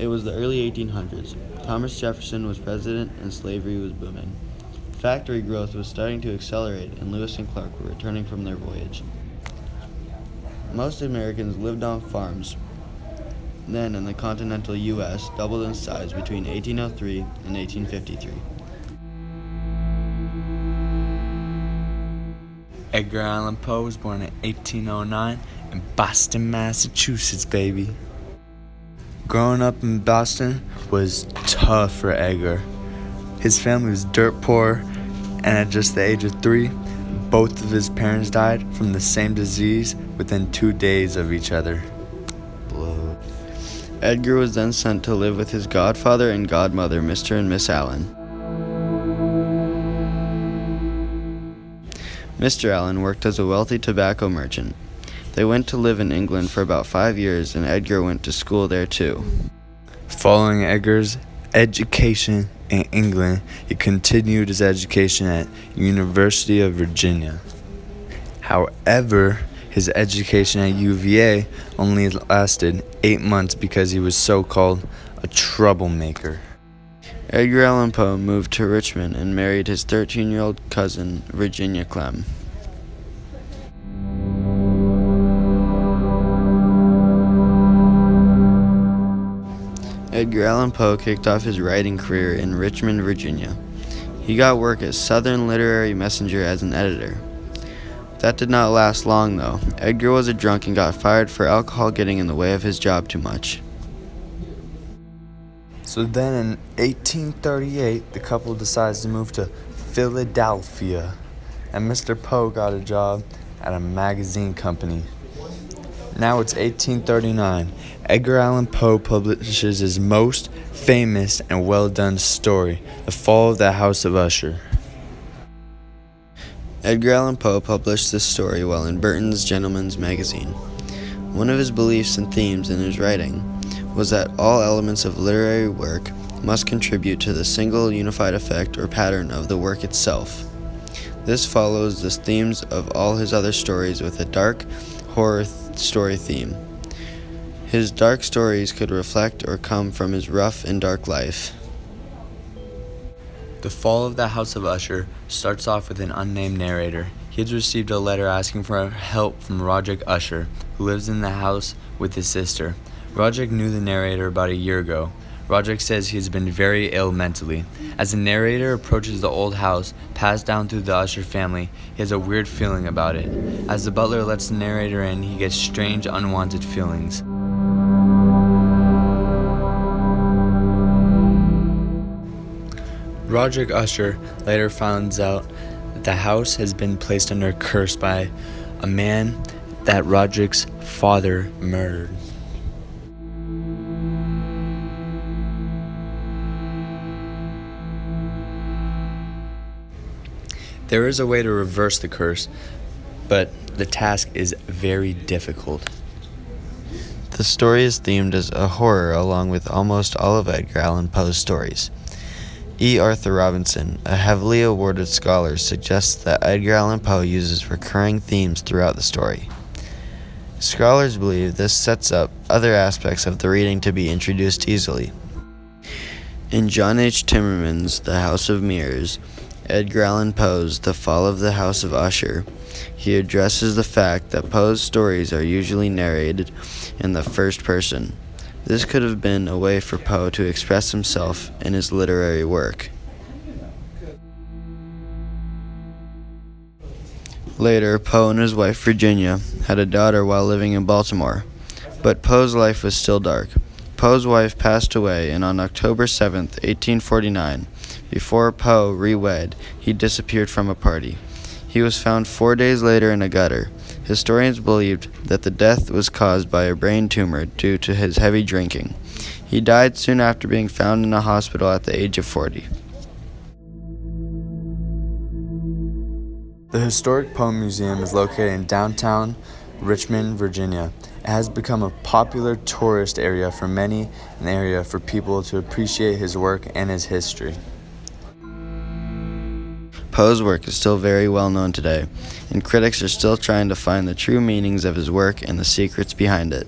It was the early 1800s. Thomas Jefferson was president and slavery was booming. Factory growth was starting to accelerate, and Lewis and Clark were returning from their voyage. Most Americans lived on farms. Then, in the continental U.S., doubled in size between 1803 and 1853. Edgar Allan Poe was born in 1809 in Boston, Massachusetts, baby. Growing up in Boston was tough for Edgar. His family was dirt poor, and at just the age of 3, both of his parents died from the same disease within 2 days of each other. Edgar was then sent to live with his godfather and godmother, Mr. and Miss Allan. Mr. Allan worked as a wealthy tobacco merchant. They went to live in England for about 5 years, and Edgar went to school there too. Following Edgar's education in England, he continued his education at University of Virginia. However, his education at UVA only lasted 8 months because he was so-called a troublemaker. Edgar Allan Poe moved to Richmond and married his 13-year-old cousin, Virginia Clem. Edgar Allan Poe kicked off his writing career in Richmond, Virginia. He got work at Southern Literary Messenger as an editor. That did not last long, though. Edgar was a drunk and got fired for alcohol getting in the way of his job too much. So then in 1838, the couple decides to move to Philadelphia, and Mr. Poe got a job at a magazine company. Now it's 1839. Edgar Allan Poe publishes his most famous and well-done story, The Fall of the House of Usher. Edgar Allan Poe published this story while in Burton's Gentleman's Magazine. One of his beliefs and themes in his writing was that all elements of literary work must contribute to the single unified effect or pattern of the work itself. This follows the themes of all his other stories with a dark horror story theme. His dark stories could reflect or come from his rough and dark life. The Fall of the House of Usher starts off with an unnamed narrator. He has received a letter asking for help from Roderick Usher, who lives in the house with his sister. Roderick knew the narrator about a year ago. Roderick says he has been very ill mentally. As the narrator approaches the old house, passed down through the Usher family, he has a weird feeling about it. As the butler lets the narrator in, he gets strange, unwanted feelings. Roderick Usher later finds out that the house has been placed under a curse by a man that Roderick's father murdered. There is a way to reverse the curse, but the task is very difficult. The story is themed as a horror along with almost all of Edgar Allan Poe's stories. E. Arthur Robinson, a heavily awarded scholar, suggests that Edgar Allan Poe uses recurring themes throughout the story. Scholars believe this sets up other aspects of the reading to be introduced easily. In John H. Timmerman's The House of Mirrors, Edgar Allan Poe's The Fall of the House of Usher, he addresses the fact that Poe's stories are usually narrated in the first person. This could have been a way for Poe to express himself in his literary work. Later, Poe and his wife Virginia had a daughter while living in Baltimore, but Poe's life was still dark. Poe's wife passed away, and on October 7, 1849, before Poe re-wed, he disappeared from a party. He was found 4 days later in a gutter. Historians believed that the death was caused by a brain tumor due to his heavy drinking. He died soon after being found in a hospital at the age of 40. The Historic Poe Museum is located in downtown Richmond, Virginia. It has become a popular tourist area for many, an area for people to appreciate his work and his history. Poe's work is still very well known today, and critics are still trying to find the true meanings of his work and the secrets behind it.